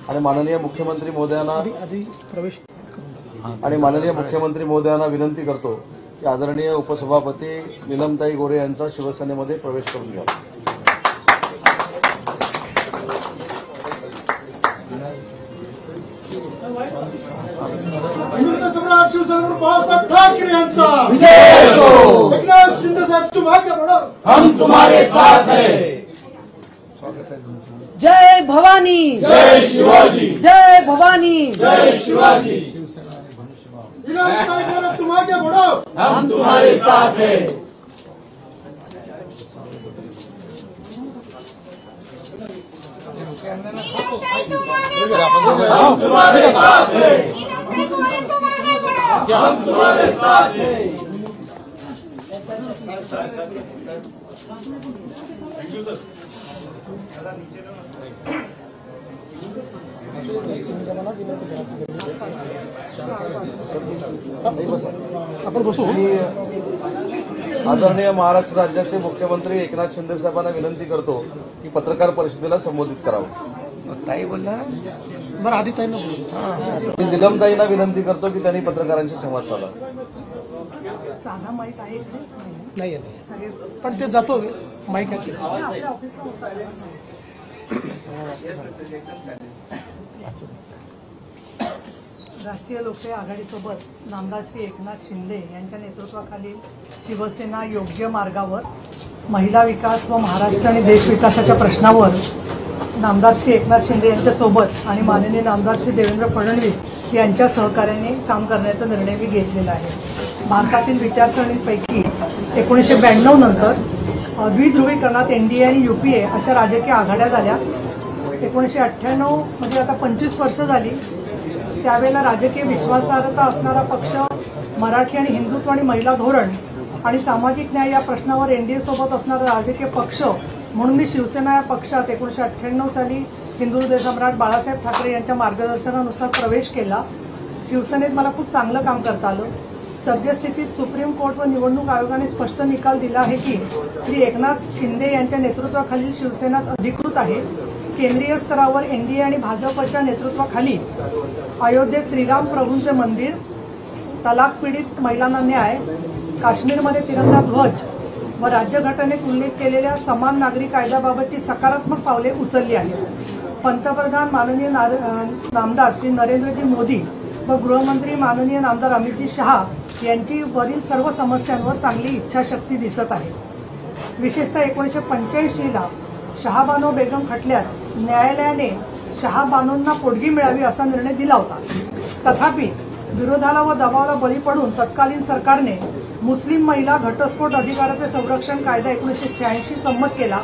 आणि माननीय मुख्यमंत्री महोदयांना विनंती करतो की आदरणीय उपसभापती नीलमताई गोरे यांचा शिवसेनेमध्ये प्रवेश करून घ्या। सम्राट शिवसेना बाळासाहेब ठाकरे यांचा विजय असो। एकनाथ शिंदे साहब तुम आगे बढ़ो, हम तुम्हारे साथ हैं। जय भवानी, जय शिवाजी, जय भवानी, जय शिवाजी। तुम आगे बढ़ो, हम तुम्हारे साथ हैं। हम तुम्हारे साथ हैं, हम तुम्हारे साथ हैं। आपण बसू। आदरणीय महाराष्ट्र राज्याचे मुख्यमंत्री एकनाथ शिंदे साहेबांना विनंती करतो की पत्रकार परिषदेला संबोधित करावं। ताई बोलणार बरं, आधी ताईंना बोलू। निलमताईंना विनंती करतो की त्यांनी पत्रकारांशी संवाद साधा। साधा माईक आहे नाही पण ते जातो माईक राष्ट्रीय लोकशाही आघाडीसोबत नामदार श्री एकनाथ शिंदे यांच्या नेतृत्वाखाली शिवसेना योग्य मार्गावर महिला विकास व महाराष्ट्र आणि देश विकासाच्या प्रश्नावर नामदार श्री एकनाथ शिंदे यांच्यासोबत आणि माननीय नामदार श्री देवेंद्र फडणवीस यांच्या सहकार्याने काम करण्याचा निर्णय मी घेतलेला आहे। भारतातील विचारसरणीपैकी 1992 नंतर द्विध्रुवीकरणात एनडीए आणि यूपीए अशा राजकीय आघाड्या झाल्या। 1998 म्हणजे आता 25 वर्ष झाली। त्यावेळेला राजकीय विश्वासार्हता असणारा पक्ष मराठी आणि हिंदुत्व आणि महिला धोरण आणि सामाजिक न्याय या प्रश्नावर एनडीए सोबत असणारा राजकीय पक्ष म्हणून मी शिवसेना या पक्षात 1998 साली हिंदू हृदय सम्राट बाळासाहेब ठाकरे यांच्या मार्गदर्शनानुसार प्रवेश केला। शिवसेनेत मला खूप चांगलं काम करता आलं। सद्यस्थितीत सुप्रीम कोर्ट व निवडणूक आयोगाने स्पष्ट निकाल दिला आहे की श्री एकनाथ शिंदे यांच्या नेतृत्वाखालील शिवसेनाच अधिकृत आहे। केंद्रीय स्तरावर एनडीए आणि भाजपच्या नेतृत्वाखाली अयोध्येत श्रीराम प्रभूंचे मंदिर, तलाक पीडित महिलांना न्याय, काश्मीरमध्ये तिरंगा ध्वज व राज्यघटनेत उल्लेख केलेल्या समान नागरी कायद्याबाबतची सकारात्मक पावले उचलली आहेत। पंतप्रधान माननीय नामदार श्री नरेंद्रजी मोदी व गृहमंत्री माननीय नामदार अमितजी शहा यांची वरील सर्व समस्यांवर चांगली इच्छाशक्ती दिसत आहे। विशेषतः 1985ला शहाबानो बेगम खटल्यात न्यायालयाने शहाबानोंना पोटगी मिळावी असा निर्णय दिला होता। तथापि विरोधाला व दबावाला बळी पडून तत्कालीन सरकारने मुस्लिम महिला घटस्फोट अधिकाराचे संरक्षण कायदा 1986 संमत केला।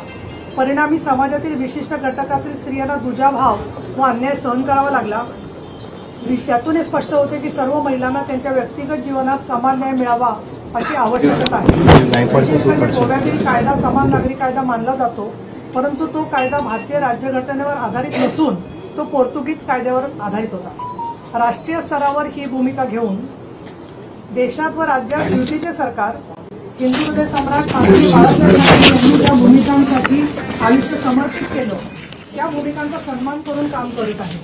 परिणामी समाजातील विशिष्ट घटकातील स्त्रियांना दुजाभाव व अन्याय सहन करावा लागला। त्यातून हे स्पष्ट होते की सर्व महिलांना त्यांच्या व्यक्तिगत जीवनात समान न्याय मिळावा अशी आवश्यकता आहे। गोव्यातील कायदा समान नागरी कायदा मानला जातो, परंतु तो कायदा भारतीय राज्यघटनेवर आधारित नसून तो पोर्तुगीज कायद्यावर आधारित होता। राष्ट्रीय स्तरावर ही भूमिका घेऊन देशात व राज्यात युतीचे सरकार हिंदू हृदय सम्राट बाळासाहेब ठाकरे यांनी ज्या भूमिकांसाठी आयुष्य समर्पित केलं त्या भूमिकांचा सन्मान करून काम करत आहे।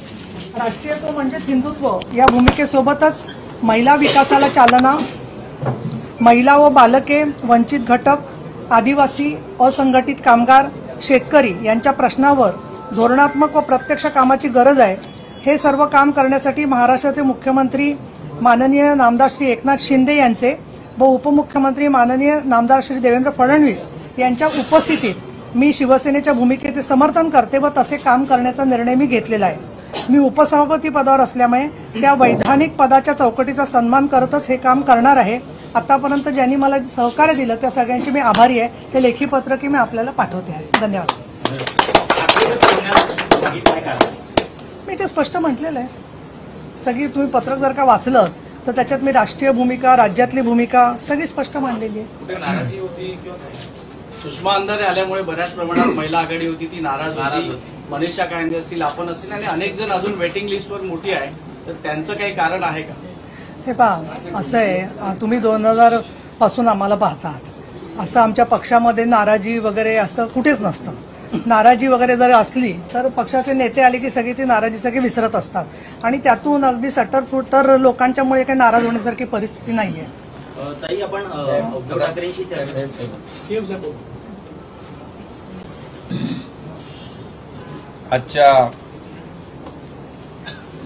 राष्ट्रीयत्व म्हणजेच हिंदुत्व या भूमिकेसोबतच महिला विकासाला चालना, महिला व बालके, वंचित घटक, आदिवासी, असंघटित कामगार, शेतकरी यांच्या प्रश्नावर धोरणात्मक व प्रत्यक्ष कामाची गरज आहे। हे सर्व काम करण्यासाठी महाराष्ट्राचे मुख्यमंत्री माननीय नामदार श्री एकनाथ शिंदे यांचे व उपमुख्यमंत्री माननीय नामदार श्री देवेंद्र फडणवीस यांच्या उपस्थितीत मी शिवसेनेच्या भूमिकेचे समर्थन करते व तसे काम करण्याचा निर्णय मी घेतलेला आहे। मी उपसभापती पदावर असल्यामुळे त्या वैधानिक पदाच्या चौकटीचा सन्मान करतच हे काम करणार आहे। आतापर्यंत ज्यांनी मला सहकार्य दिलं त्या सगळ्यांचे मी आभारी आहे। हे लेखी पत्रकी मी आपल्याला पाठवते आहे। धन्यवाद। मी ते स्पष्ट म्हटलेलं आहे। सगळी तुम्ही पत्रक जर का वाचलं तर त्याच्यात मी राष्ट्रीय भूमिका, राज्यातली भूमिका सगळी स्पष्ट मांडलेली आहे। सुषमा अंधारे आल्यामुळे बऱ्याच प्रमाणात महिला आघाडी होती, ती नाराज होती। मनीषा कायंदे असतील, आपण असतील आणि अनेक जण अजून वेटिंग लिस्टवर मोठी आहे, तर त्यांचं काही कारण आहे का? हे पहा, असं आहे, तुम्ही 2000 पासून आम्हाला पाहतात, असं आमच्या पक्षामध्ये नाराजी वगैरे असं कुठेच नसतं। नाराजी वगैरे जर असली तर पक्षाचे नेते आले की सगळी ती नाराजी सगळी विसरत असतात आणि त्यातून अगदी सट्टरफुटर लोकांच्यामुळे काही नाराज होण्यासारखी परिस्थिती नाहीये. ताई, आपण उद्धव ठाकरेंशी चर्चा आजच्या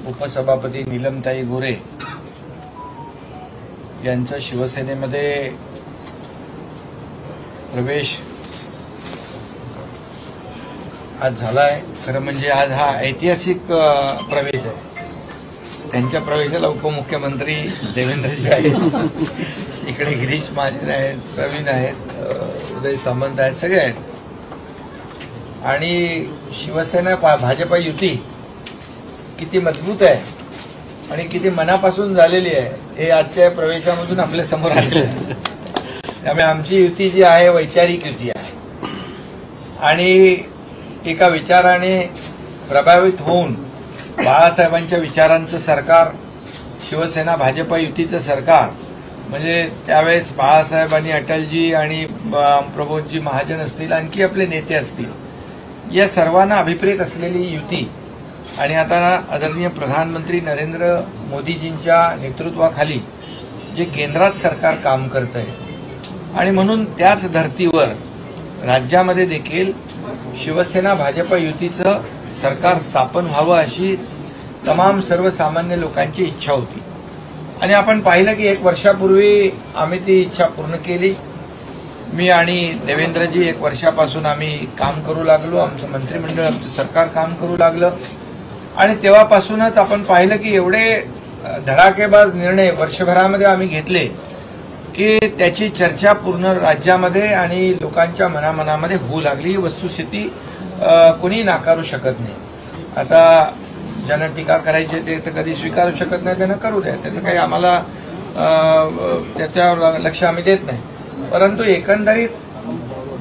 उपसभापती नीलमताई गोरे यांचा शिवसेनेमध्ये प्रवेश आज झालाय. खरं म्हणजे आज हा ऐतिहासिक प्रवेश आहे. त्यांच्या प्रवेशाला उपमुख्यमंत्री देवेंद्रजी आहेत, इकडे गिरीश महाजन आहेत, प्रवीण आहेत, उदय सामंत आहेत, सगळे आहेत. आणि शिवसेना भाजपा युती किती मजबूत आहे आणि किती मनापासून झालेली आहे हे आजच्या प्रवेशामधून आपल्या समोर आलेलं आहे. त्यामुळे आमची युती जी आहे वैचारिक युती आहे आणि एका विचाराने प्रभावित होऊन बाळासाहेबांच्या विचारांचं सरकार, शिवसेना भाजपा युतीचं सरकार, म्हणजे त्यावेळेस बाळासाहेब आणि अटलजी आणि प्रबोधजी महाजन असतील, आणखी आपले नेते असतील, या सर्वांना अभिप्रेत असलेली युती आणि आता आदरणीय प्रधानमंत्री नरेंद्र मोदीजींच्या नेतृत्वाखाली जे केंद्रात सरकार काम करत आहे आणि म्हणून त्याच धर्तीवर राज्यामध्ये देखील शिवसेना भाजपा युतीचं सरकार स्थापन व्हावं अशी तमाम सर्वसामान्य लोकांची इच्छा होती. आणि आपण पाहिलं की 1 वर्षापूर्वी आम्ही ती इच्छा पूर्ण केली. मी आणि देवेंद्रजी 1 वर्षापासून आम्ही काम करू लागलो, आमचं मंत्रिमंडळ, आमचं सरकार काम करू लागलं आणि तेव्हापासूनच आपण पाहिलं की एवढे धडाकेबाज निर्णय वर्षभरामध्ये आम्ही घेतले की त्याची चर्चा पूर्ण राज्यामध्ये आणि लोकांच्या मनामनामध्ये होऊ लागली. ही वस्तुस्थिती कोणी नाकारू शकत नाही. आता ज्यांना टीका करायची ते तर कधी स्वीकारू शकत नाही, त्यांना करू द्या, त्याचं काही आम्हाला त्याच्यावर लक्ष आम्ही देत नाही. परंतु एकंदरीत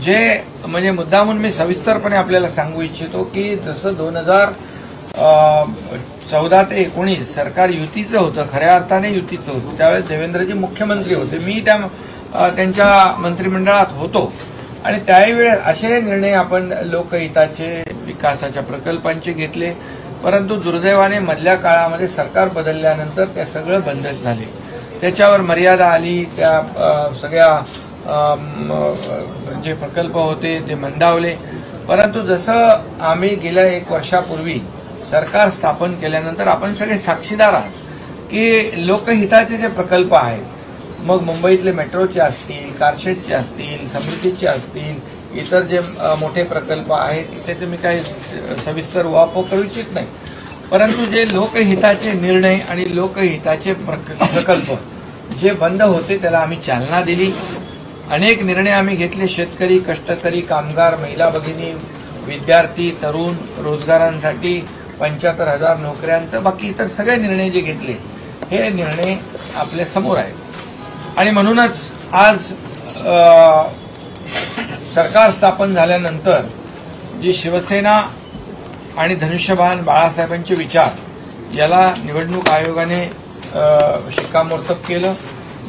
जे म्हणजे मुद्दामून मी सविस्तरपणे आपल्याला सांगू इच्छितो की जसं 2014 ते 19 सरकार युतीचं होतं, खऱ्या अर्थाने युतीचं होतं, त्यावेळेस देवेंद्रजी मुख्यमंत्री होते, मी त्यांच्या मंत्रिमंडळात होतो आणि त्यावेळी असे निर्णय आपण लोकहिताचे, विकासाच्या प्रकल्पांचे घेतले. परंतु दुर्दैवाने मधल्या काळामध्ये सरकार बदलल्यानंतर ते सगळं बंद झाले, त्याच्यावर मर्यादा आली, त्या सगळ्या जे प्रकल्प होते ते मंदावले. परंतु जसं आम्ही गेल्या 1 वर्षापूर्वी सरकार स्थापन केल्यानंतर आपण सगळे साक्षीदार आहात की लोकहिताचे जे प्रकल्प आहेत, मग मुंबईतले मेट्रोचे असतील, कारशेडचे असतील, समृद्धीचे असतील, इतर जे मोठे प्रकल्प आहेत त्याचे मी काही सविस्तर वापर करू इच्छित नाही. परंतु जे लोकहिताचे निर्णय आणि लोकहिताचे प्रकल्प जे बंद होते त्याला आम्ही चालना दिली. अनेक निर्णय आम्ही घेतले. शेतकरी, कष्टकरी, कामगार, महिला भगिनी, विद्यार्थी, तरुण, रोजगारांसाठी 75,000 नोकऱ्यांचं, बाकी इतर सगळे निर्णय जे घेतले हे निर्णय आपल्या समोर आहेत. आणि म्हणूनच आज सरकार स्थापन झाल्यानंतर जी शिवसेना आणि धनुष्यबाण बाळासाहेबांचे विचार याला निवडणूक आयोगाने शिक्कामोर्तब केलं.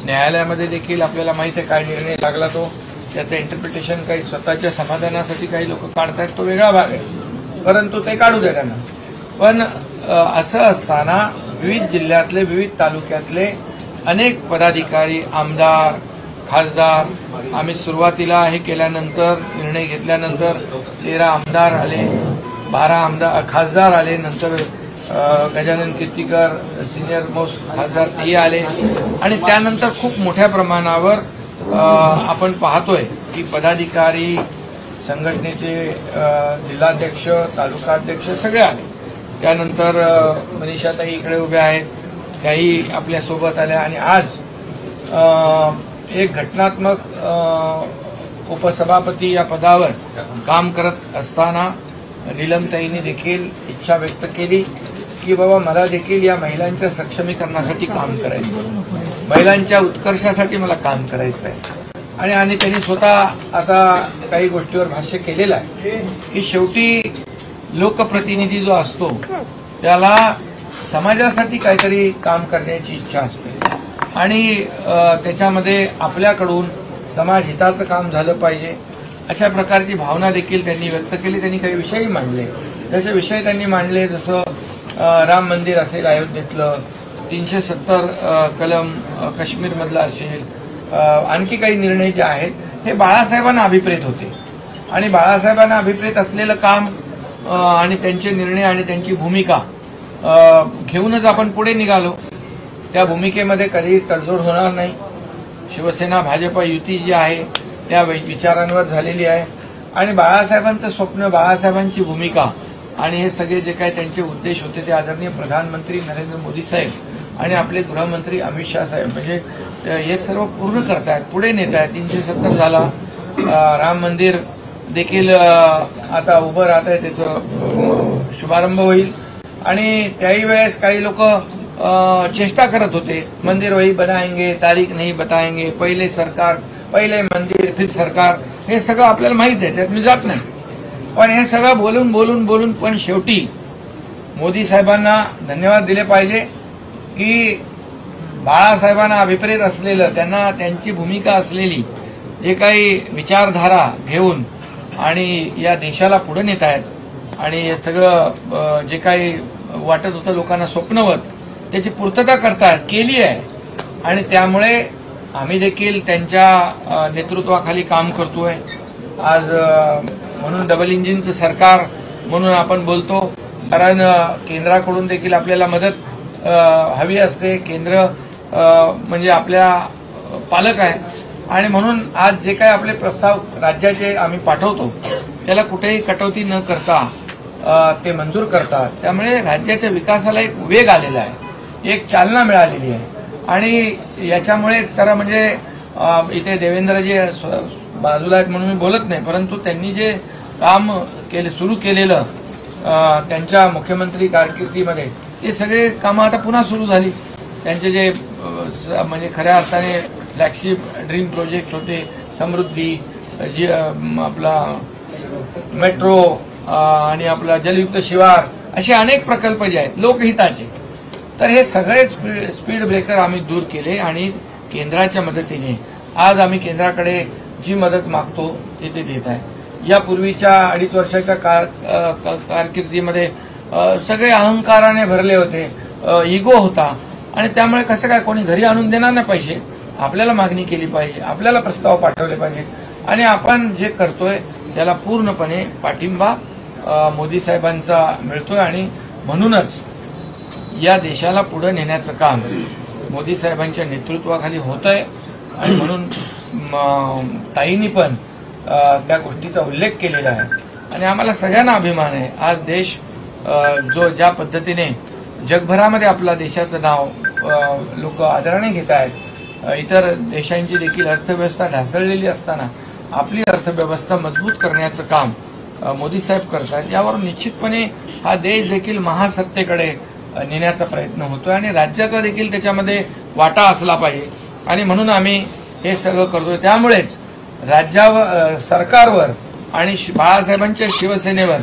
न्यायालयामध्ये देखील आपल्याला माहिती आहे काय निर्णय लागला तो, त्याचं इंटरप्रिटेशन काही स्वतःच्या समाधानासाठी काही लोक काढतायत, तो वेगळा भाग आहे, परंतु ते काढू द्या त्यांना. पण असं असताना विविध जिल्ह्यातले, विविध तालुक्यातले अनेक पदाधिकारी, आमदार, खासदार, आम्ही सुरुवातीला हे केल्यानंतर निर्णय घेतल्यानंतर 13 आमदार आले, 12 खासदार आले, नंतर गजानन कीर्तीकर सिनियर मोस्ट खासदार तेही आले आणि त्यानंतर खूप मोठ्या प्रमाणावर आपण पाहतोय की पदाधिकारी, संघटनेचे जिल्हाध्यक्ष, तालुकाध्यक्ष सगळे आले. त्यानंतर मनीषाताई इकडे उभ्या आहेत, त्याही आपल्यासोबत आल्या आणि आज एक घटनात्मक उपसभापती या पदावर काम करत असताना नीलमताईंनी देखील इच्छा व्यक्त केली की बाबा मला देखील या महिलांच्या सक्षमीकरणासाठी काम करायचं, महिलांच्या उत्कर्षासाठी मला काम करायचं आहे. आणि त्यांनी स्वतः आता काही गोष्टीवर भाष्य केलेलं आहे की शेवटी लोकप्रतिनिधी जो असतो त्याला समाजासाठी काहीतरी काम करण्याची इच्छा असते आणि त्याच्यामध्ये आपल्याकडून समाज हिताचं काम झालं पाहिजे. अशा प्रकारची भावना देखील त्यांनी व्यक्त केली. त्यांनी काही विषयही मांडले. जसे विषय त्यांनी मांडले, जसं राम मंदिर असेल अयोध्येतलं, 370 कलम काश्मीरमधला असेल, आणखी काही निर्णय जे आहेत हे बाळासाहेबांना अभिप्रेत होते. आणि बाळासाहेबांना अभिप्रेत असलेलं काम आणि त्यांचे निर्णय आणि त्यांची भूमिका घेऊनच आपण पुढे निघालो. त्या भूमिकेमध्ये कधी तडजोड होणार नाही. शिवसेना भाजप युती जी आहे त्या विचारांवर झालेली आहे. आणि बाळासाहेबांचं स्वप्न, बाळासाहेबांची भूमिका आणि हे सगळे जे काही त्यांचे उद्देश होते ते आदरणीय प्रधानमंत्री नरेंद्र मोदी साहेब आणि आपले गृहमंत्री अमित शाह साहेब म्हणजे हे सर्व पूर्ण करतायत, पुढे नेत आहेत. 370 झाला, राम मंदिर देखील आता उभं राहत आहे, त्याचं शुभारंभ होईल. आणि त्याही वेळेस काही लोक चेष्टा करत होते, मंदिर वही बनाएंगे, तारीख नहीं बताएंगे, पहिले सरकार, पहिले मंदिर फिर सरकार, हे सगळं आपल्याला माहित आहे, त्यात मी जात नाही. पण हे सगळं बोलून बोलून बोलून पण शेवटी मोदी साहेबांना धन्यवाद दिले पाहिजे की बाळासाहेबांना अभिप्रेत असलेलं, त्यांना त्यांची भूमिका असलेली जे काही विचारधारा घेऊन आणि या देशाला पुढे नेत आहेत आणि हे सगळं जे काही वाटत होतं लोकांना स्वप्नवत त्याची पूर्तता करतात, केली आहे. आणि त्यामुळे आम्ही देखील त्यांच्या नेतृत्वाखाली काम करतोय. आज म्हणून डबल इंजिनचं सरकार म्हणून आपण बोलतो, कारण केंद्राकडून देखील आपल्याला मदत हवी असते. केंद्र म्हणजे आपल्या पालक आहे आणि म्हणून आज जे काही आपले प्रस्ताव राज्याचे आम्ही पाठवतो त्याला कुठेही कटौती न करता ते मंजूर करतात. त्यामुळे राज्याच्या विकासाला एक वेग आलेला आहे, एक चालना मिळालेली आहे. आणि याच्यामुळेच खरं म्हणजे इथे देवेंद्रजी बाजूला आहेत म्हणून मी बोलत नाही, परंतु त्यांनी जे काम सुरू केलेलं त्यांच्या मुख्यमंत्री कारकिर्दीमध्ये ते सगळे कामं आता पुन्हा सुरू झाली. त्यांचे जे म्हणजे खऱ्या अर्थाने फ्लॅगशिप ड्रीम प्रोजेक्ट होते, समृद्धी, जी आपला मेट्रो आणि आपला जलयुक्त शिवार, असे अनेक प्रकल्प जे आहेत लोकहिताचे, तर हे सगळे स्पीड ब्रेकर आम्ही दूर केले. आणि केंद्राच्या मदतीने आज आम्ही केंद्राकडे जी मदत मागतो ते देत आहे. यापूर्वीच्या 2.5 वर्षाच्या कारकिर्दीमध्ये सगळे अहंकाराने भरले होते, इगो होता. आणि त्यामुळे कसं काय, कोणी घरी आणून देणार नाही पैसे, आपल्याला मागणी केली पाहिजे, आपल्याला प्रस्ताव पाठवले पाहिजे. आणि आपण जे करतोय त्याला पूर्णपणे पाठिंबा मोदी साहेबांचा मिळतोय. आणि म्हणूनच या देशाला पुढे नेण्याचं काम मोदी साहेबांच्या नेतृत्वाखाली होत आहे. आणि म्हणून ताईंनी पण त्या गोष्टीचा उल्लेख केलेला आहे. आणि आम्हाला सगळ्यांना अभिमान आहे. आज देश जो ज्या पद्धतीने जगभरामध्ये आपल्या देशाचं नाव लोक आदराने घेत आहेत, इतर देशांची देखील अर्थव्यवस्था ढासळलेली असताना आपली अर्थव्यवस्था मजबूत करण्याचं काम मोदी साहेब करतात. यावरून निश्चितपणे हा देश देखील महासत्तेकडे नेण्याचा प्रयत्न होतोय आणि राज्याचा देखील त्याच्यामध्ये वाटा असला पाहिजे. आणि म्हणून आम्ही हे सगळं करतोय. त्यामुळेच राज्यावर, सरकारवर आणि बाळासाहेबांच्या शिवसेनेवर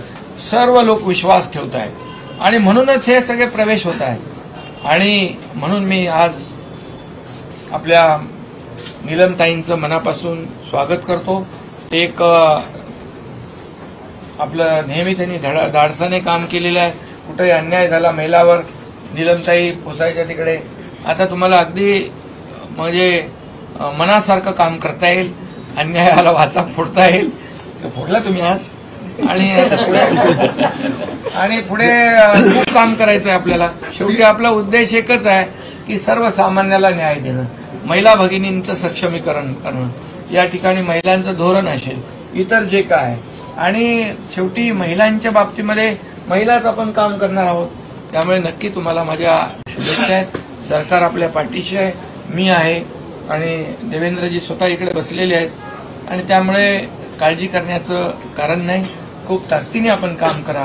सर्व लोक विश्वास ठेवत आहेत आणि म्हणूनच हे सगळे प्रवेश होत आहेत. आणि म्हणून मी आज आपल्या नीलमताईंचं मनापासून स्वागत करतो. एक आपलं नेहमी त्यांनी धाडसाने काम केलेलं आहे. कुठेही अन्याय झाला महिलावर, नीलमताई पोचायच्या तिकडे. आता तुम्हाला अगदी म्हणजे मनासारखं काम करता येईल, अन्यायाला वाचा फोडता येईल. फोडला तुम्ही आज. आणि पुढे खूप काम करायचं आहे आपल्याला. शेवटी आपला उद्देश एकच आहे की सर्वसामान्याला न्याय देणं, महिला भगिनींचं सक्षमीकरण करणं. या ठिकाणी महिलांचं धोरण असेल, इतर जे काय, आणि शेवटी महिलांच्या बाबतीमध्ये महिलाच आपण काम करणार आहोत. त्यामुळे नक्की तुम्हाला माझ्या शुभेच्छा आहेत. सरकार आपल्या पाठीशी आहे, मी आहे आणि देवेंद्रजी स्वतः इकडे बसलेले आहेत. आणि त्यामुळे काळजी करण्याचं कारण नाही. खूप ताकदीने आपण काम करा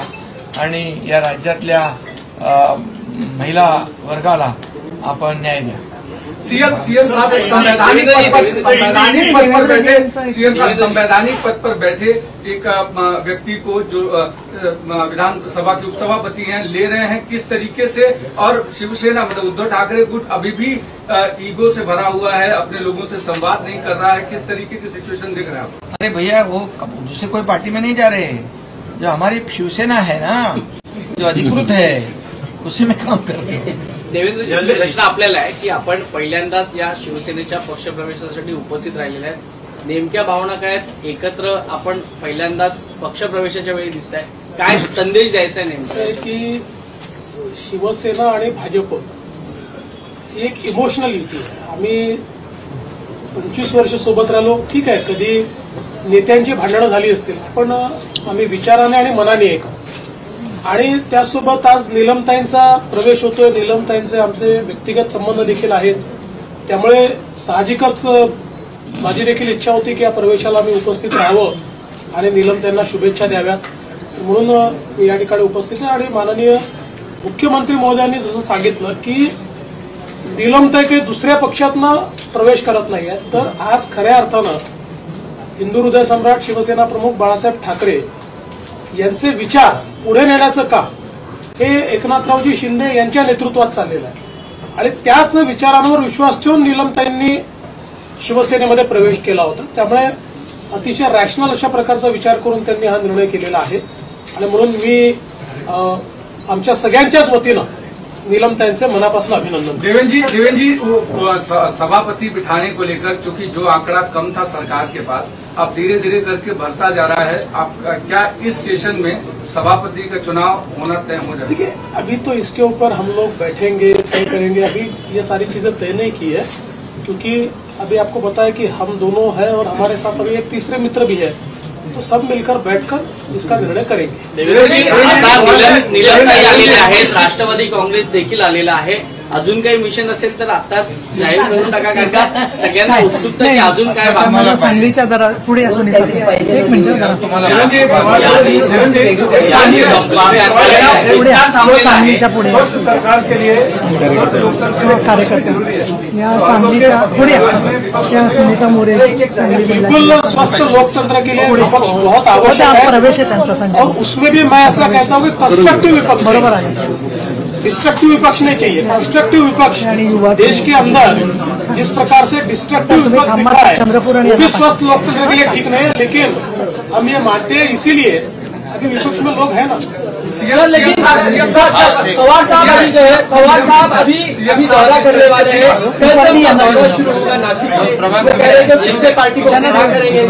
आणि या राज्यातल्या महिला वर्गाला आपण न्याय द्या. सीएम साहब एक संवैधानिक पद पर बैठे, सीएम साहब संवैधानिक पद पर बैठे एक व्यक्ति को जो विधानसभा के उपसभापति हैं ले रहे हैं किस तरीके से, और शिवसेना मतलब उद्धव ठाकरे गुट अभी भी ईगो से भरा हुआ है, अपने लोगों से संवाद नहीं कर रहा है, किस तरीके की सिचुएशन दिख रहा है आपको? अरे भैया वो दूसरे कोई पार्टी में नहीं जा रहे, जो हमारी शिवसेना है ना, जो अधिकृत है उसी में काम कर रहे हैं। देवेंद्र, प्रश्न आपल्याला आहे की आपण पहिल्यांदाच या शिवसेनेच्या पक्षप्रवेशासाठी उपस्थित राहिलेले आहेत, नेमक्या भावना काय आहेत? एकत्र आपण पहिल्यांदाच पक्षप्रवेशाच्या वेळी दिसत आहे, काय संदेश द्यायचा आहे नेमका? की शिवसेना आणि भाजप ही एक इमोशनल युती आहे. आम्ही 25 वर्ष सोबत राहिलो, ठीक आहे, कधी नेत्यांची भांडणं झाली असतील, पण आम्ही विचाराने आणि मनाने एक आहोत. आणि त्यासोबत आज नीलमताईंचा प्रवेश होतोय, नीलमताईंचे आमचे व्यक्तिगत संबंध देखील आहेत, त्यामुळे साहजिकच माझी देखील इच्छा होती की या प्रवेशाला मी उपस्थित राहावं आणि नीलमताईंना शुभेच्छा द्याव्यात, म्हणून मी या ठिकाणी उपस्थित आहे. आणि माननीय मुख्यमंत्री महोदयांनी जसं सांगितलं की नीलमताई काही दुसऱ्या पक्षातनं प्रवेश करत नाही आहेत, तर आज खऱ्या अर्थानं हिंदू हृदय सम्राट शिवसेना प्रमुख बाळासाहेब ठाकरे यांचे विचार पुढे नेण्याचं काम हे एकनाथरावजी शिंदे यांच्या नेतृत्वात चाललेलं आहे. आणि त्याच विचारांवर विश्वास ठेवून नीलमताईंनी शिवसेनेमध्ये प्रवेश केला होता. त्यामुळे अतिशय रॅशनल अशा प्रकारचा विचार करून त्यांनी हा निर्णय केलेला आहे. आणि म्हणून मी आमच्या सगळ्यांच्याच वतीनं नीलमताईंचे मनापासून अभिनंदन. देवेंद्र जी सभापति बिठाने को लेकर चूंकि जो आंकड़ा कम था सरकार के पास, अब धीरे धीरे करके बढ़ता जा रहा है, आप क्या इस सेशन में सभापति का चुनाव होना तय हो जाएगा? देखिए, अभी तो इसके ऊपर हम लोग बैठेंगे, तय करेंगे. अभी ये सारी चीजें तय नहीं की है, क्योंकि अभी आपको पता है कि हम दोनों हैं और हमारे साथ अभी एक तीसरे मित्र भी है, तो सब मिलकर बैठकर इसका निर्णय करेंगे. निलमताई आलेले आहेत, राष्ट्रवादी काँग्रेस देखील आलेला आहे. अजून काही मिशन असेल तर आताच जाहीर करून टाका, कारण का सगळ्यांना उत्सुकता की अजून काय आम्हाला सांगलीच्या जरा पुढे असून एक मिनिट सांगलीच्या पुढे सरकार के लिए कार्यकर्ते या सांगलीच्या पुढे या सुनीता मोरे सांगली बिल्कुल स्वस्थ लोकतंत्र के लिए विपक्ष बहुत आवश्यक है. प्रवेश है त्यांचा संजय, और उसमें भी मैं ऐसा कहता हूँ कि कंस्ट्रक्टिव विपक्ष, बरोबर आहे, डिस्ट्रक्टिव विपक्ष नहीं चाहिए. कंस्ट्रक्टिव विपक्ष देश के अंदर जिस प्रकार से डिस्ट्रक्टिव विपक्ष दिख रहा है वो भी स्वस्थ लोकतंत्र के लिए ठीक नहीं है. लेकिन हम ये मानते हैं, इसीलिए अभी विपक्ष में लोग हैं ना. लेकिन पवार साहब अभी दौरा करने वाले हैं, कल से दौरा शुरू होगा नासिक से, फिर से पार्टी को खड़ा करेंगे.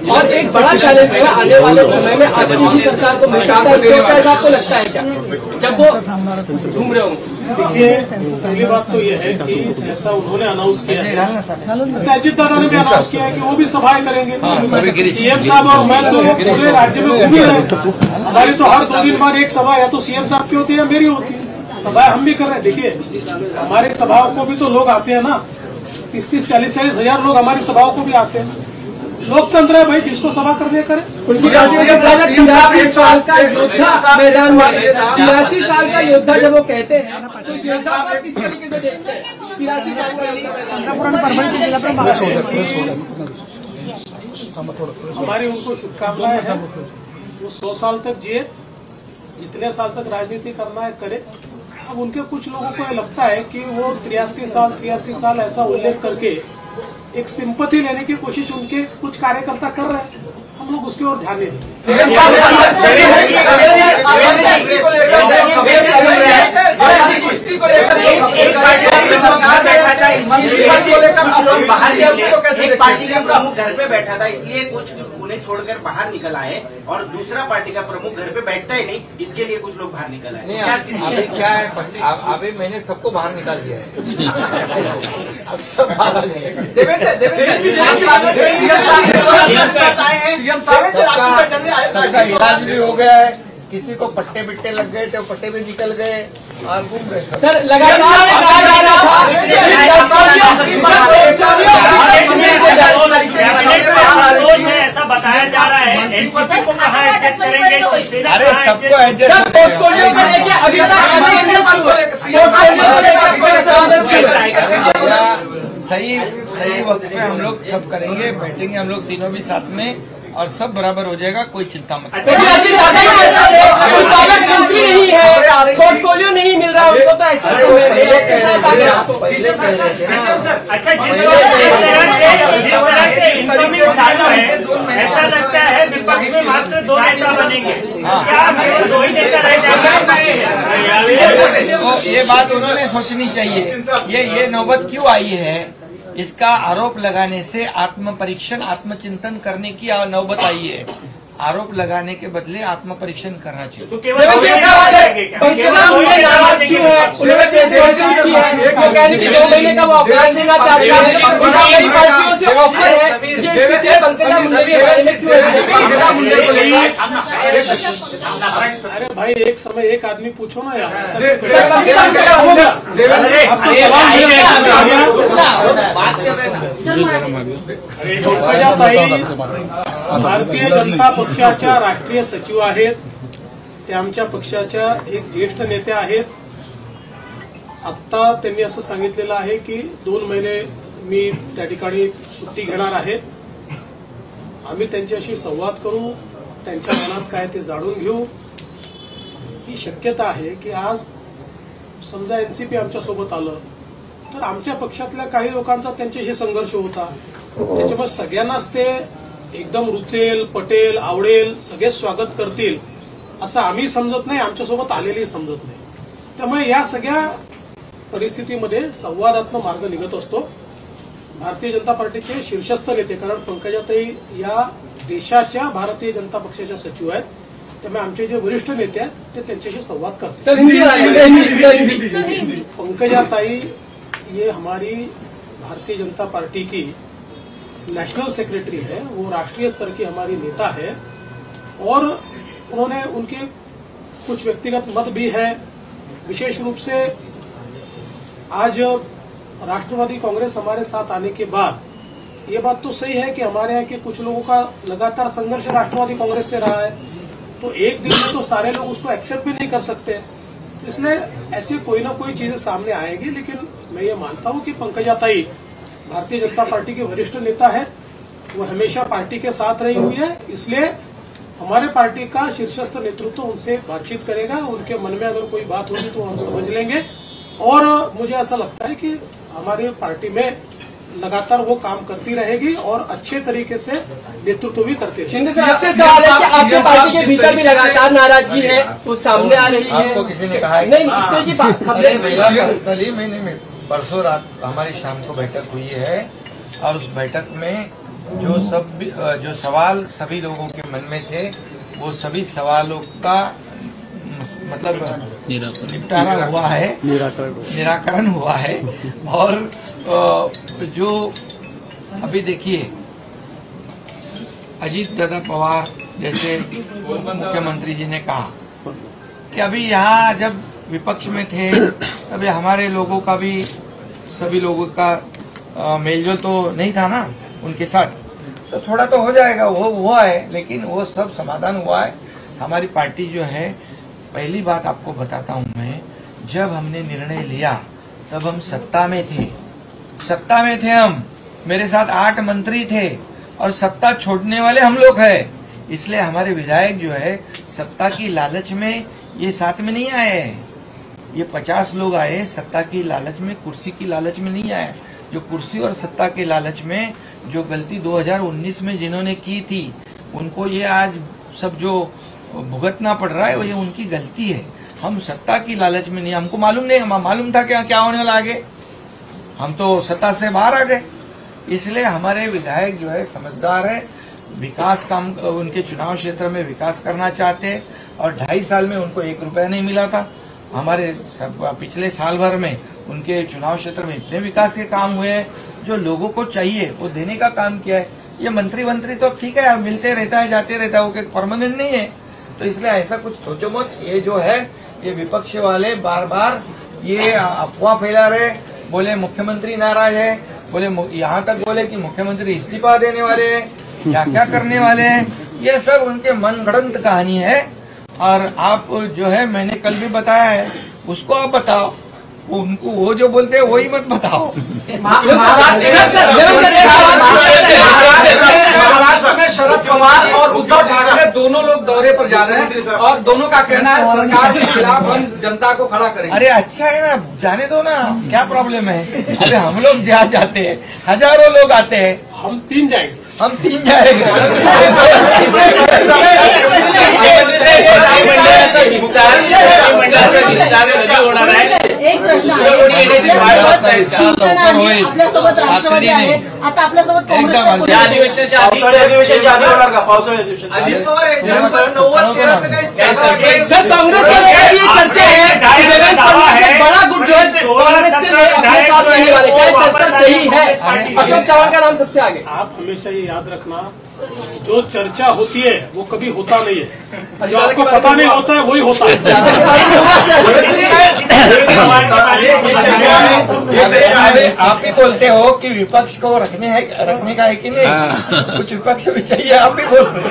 और एक बड़ा चैलेंज है आने वाले समय में आगे सरकार को मिल सकता है, तो आपको लगता है क्या जब वो घूम रहे होंगे? देखिए, पहली बात तो ये है कि जैसा उन्होंने अनाउंस किया है, जैसे अजित दादा ने भी अनाउंस किया है कि वो भी सभाएं करेंगे. सीएम साहब और मैं तो पूरे राज्य में घूमे हैं. हमारी तो हर 2 दिन बाद एक सभा या तो सीएम साहब की होती है या मेरी होती है. सभाएं हम भी कर रहे हैं. देखिए, हमारी सभाओं को भी तो लोग आते हैं ना, 30-40 हजार लोग हमारी सभाओं को भी आते हैं. लोकतंत्र है भाई, जिसको सभा करने करे. 83 साल का योद्धा मैदान में, 83 साल का योद्धा जब वो कहते हैं तो योद्धा को किस तरीके से देखते हैं? 83 साल का हमारी उनको शुभकामनाएं हैं. वो 100 साल तक जिए, जितने साल तक राजनीति करना है करे. अब उनके कुछ लोगों को ये लगता है कि वो 83 साल ऐसा उल्लेख करके एक सिंपैथी लेने की कोशिश उनके कुछ कार्यकर्ता कर रहे हैं. हम लोग उसकी ओर ध्यान नहीं देंगे. एक पार्टी का प्रमुख घर पे बैठा था, इसलिए कुछ उन्हें छोड़कर बाहर निकल आए, और दूसरा पार्टी का प्रमुख घर पे बैठता ही नहीं, इसके लिए कुछ लोग बाहर निकल आए. अभी क्या है, अभी मैंने सबको बाहर निकाल दिया है. अब सब बाहर सबका इलाज भी हो गया है. किसी को पट्टे बिट्टे लग गए थे, पट्टे भी निकल गए और घूम गए. सर लगातार ऐसा बताया जा रहा है, एनसीपी को कहाँ एडजस्ट करेंगे? अरे सबको एडजस्ट पोर्टफोलियो को लेकर अभी तक सही वक्त पे हम लोग सब करेंगे, बैठेंगे हम लोग तीनों भी साथ में और सब बराबर हो जाएगा, कोई चिंता मत करो। मंत्री नहीं है, पोर्टफोलियो नहीं मिल रहा उनको, तो ऐसे पहले कह रहे थे ना। अच्छा, जिस तरह से इनकमिंग चालू है, ऐसा लगता है विपक्ष में मात्र 2 नेता बनेंगे। क्या केवल 2 ही नेता रह जाएंगे? तो ये बात उन्होंने सोचनी चाहिए। ये नौबत क्यों आई है, इसका आरोप लगाने से आत्म परीक्षण आत्मचिंतन करने की नौबत आई है। आरोप लगाने के बदले आत्म परीक्षण करना चाहिए। तो केवल नाराज क्यों है? उन्होंने प्रेस कॉन्फ्रेंस की है, वो कह रहे कि 2 महीने का वो अवकाश देना चाहते हैं। कई पार्टियों से ऑफर है, ये स्थिति है पंकजा मुंडे के बारे में क्यों है? अरे भाई, एक समय एक आदमी पूछो ना यार। भारतीय जनता पक्षाच्या राष्ट्रीय सचिव आहेत, ते आमच्या पक्षाच्या एक ज्येष्ठ नेत्या आहेत. आत्ता त्यांनी असं सांगितलेलं आहे की 2 महिने मी त्या ठिकाणी सुट्टी घेणार आहे. आम्ही त्यांच्याशी संवाद करू, त्यांच्या मनात काय ते जाणून घेऊ. ही शक्यता आहे की आज समजा एनसीपी आमच्यासोबत आलं तर आमच्या पक्षातल्या काही लोकांचा त्यांच्याशी संघर्ष होता. त्याच्यामुळे सगळ्यांनाच ते एकदम रुचेल, पटेल, आवडेल, सगळेच स्वागत करतील असं आम्ही समजत नाही, आमच्यासोबत आलेली समजत नाही. त्यामुळे या सगळ्या परिस्थितीमध्ये संवादात्मक मार्ग निघत असतो. भारतीय जनता पार्टीचे शीर्षस्थ नेते, कारण पंकजाताई या देशाच्या भारतीय जनता पक्षाच्या सचिव आहेत, त्यामुळे आमचे जे वरिष्ठ नेते आहेत ते त्यांच्याशी संवाद करतात. पंकजाताई ये हमारी भारतीय जनता पार्टी की नेशनल सेक्रेटरी है, वो राष्ट्रीय स्तर की हमारी नेता है और उन्होंने उनके कुछ व्यक्तिगत मत भी है. विशेष रूप से आज राष्ट्रवादी कांग्रेस हमारे साथ आने के बाद ये बात तो सही है कि हमारे यहाँ के कुछ लोगों का लगातार संघर्ष राष्ट्रवादी कांग्रेस से रहा है, तो एक दिन में तो सारे लोग उसको एक्सेप्ट भी नहीं कर सकते. इसलिए ऐसी कोई ना कोई चीजें सामने आएगी. लेकिन मैं ये मानता हूं कि पंकजाताई भारतीय जनता पार्टी के वरिष्ठ नेता है, वो हमेशा पार्टी के साथ रही हुई है. इसलिए हमारे पार्टी का शीर्षस्थ नेतृत्व उनसे बातचीत करेगा. उनके मन में अगर कोई बात होगी तो हम समझ लेंगे. और मुझे ऐसा लगता है कि हमारी पार्टी में लगातार वो काम करती रहेगी और अच्छे तरीके से नेतृत्व भी करती रहेगी. शिंदे साहब से सवाल है कि आपके पार्टी के भीतर भी लगातार नाराजगी है, वो सामने आ रही है. आपको किसी ने कहा है? नहीं, इस तरह की बात कल ही महीने में परसों रात हमारी शाम को बैठक हुई है और उस बैठक में जो सवाल सभी लोगों के मन में थे, वो सभी सवालों का मतलब निपटारा हुआ है, निराकरण हुआ है. और जो अभी देखिए, अजीत दादा पवार जैसे मुख्यमंत्री जी ने कहा कि अभी यहाँ जब विपक्ष में थे तभी हमारे लोगों का भी, सभी लोगों का मेलजोल तो नहीं था ना उनके साथ, तो थोड़ा तो हो जाएगा, वो हुआ है. लेकिन वो सब समाधान हुआ है. हमारी पार्टी जो है, पहली बात आपको बताता हूं मैं, जब हमने निर्णय लिया तब हम सत्ता में थे हम. मेरे साथ 8 मंत्री थे और सत्ता छोड़ने वाले हम लोग हैं. इसलिए हमारे विधायक जो है सत्ता की लालच में ये साथ में नहीं आए हैं. ये 50 लोग आए सत्ता की लालच में, कुर्सी की लालच में नहीं आए. जो कुर्सी और सत्ता के लालच में जो गलती 2019 में जिन्होंने की थी, उनको ये आज सब जो भुगतना पड़ रहा है, वो ये उनकी गलती है. हम सत्ता की लालच में नहीं, हमको मालूम था क्या होने वाला आगे. हम तो सत्ता से बाहर आ गए. इसलिए हमारे विधायक जो है समझदार है, विकास काम उनके चुनाव क्षेत्र में विकास करना चाहते हैं. और 2.5 साल में उनको 1 रुपया नहीं मिला था. हमारे पिछले साल भर में उनके चुनाव क्षेत्र में इतने विकास के काम हुए हैं जो लोगों को चाहिए वो देने का काम किया है. ये मंत्री तो ठीक है, मिलते रहता है, जाते रहता है, वो परमानेंट नहीं है. तो इसलिए ऐसा कुछ सोचो मत. ये जो है, ये विपक्ष वाले बार बार ये अफवाह फैला रहे, बोले मुख्यमंत्री नाराज है, बोले यहाँ तक बोले कि मुख्यमंत्री इस्तीफा देने वाले हैं, क्या करने वाले हैं. ये सब उनके मन गढ़ंत कहानी है. और आप जो है, मैंने कल भी बताया है, उसको आप बताओ. उनको वो जो बोलते हैं वही मत बताओ। महाराष्ट्र में शरद पवार और उद्धव ठाकरे दोनों लोग दौरे पर जा रहे हैं और दोनों का कहना है सरकार के खिलाफ हम जनता को खड़ा करेंगे। अरे अच्छा है ना, जाने दो ना, क्या प्रॉब्लम है। अरे हम लोग जहाँ जाते हैं हजारों लोग आते हैं, हम 3 जाएंगे। हम 3 जाएंगे। एक प्रश्न आहे, आपल्यासोबत राष्ट्रवादी आहे, आता आपल्यासोबत काँग्रेस अजित पवार सर कांग्रेस के लिए ये चर्चा है कि देवेंद्र फडणवीस एक बड़ा गुट जो है कांग्रेस के लिए अपने साथ रहने वाले, क्या चर्चा सही है? अशोक चव्हाण का नाम सबसे आगे। आप हमेशा ये याद रखना, जो चर्चा होती है वो कभी होता नहीं है, जो आपको पता नहीं होता है वही होता है। आप ही बोलते हो कि विपक्ष को रखने का है कि नहीं, कुछ विपक्ष भी चाहिए, आप भी बोलते हैं।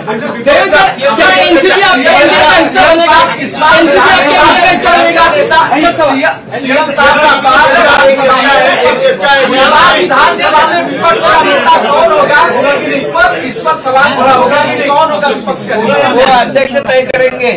क्या एनसीपी आपके इंडिया का हिस्सा बनेगा? एनसीपी आपके इंडिया का हिस्सा बनेगा? सीएम साहब विधानसभा में विपक्ष का नेता कौन होगा, इस पर सवाल खड़ा होगा कि कौन होगा विपक्ष का नेता। वो अध्यक्ष तय करेंगे।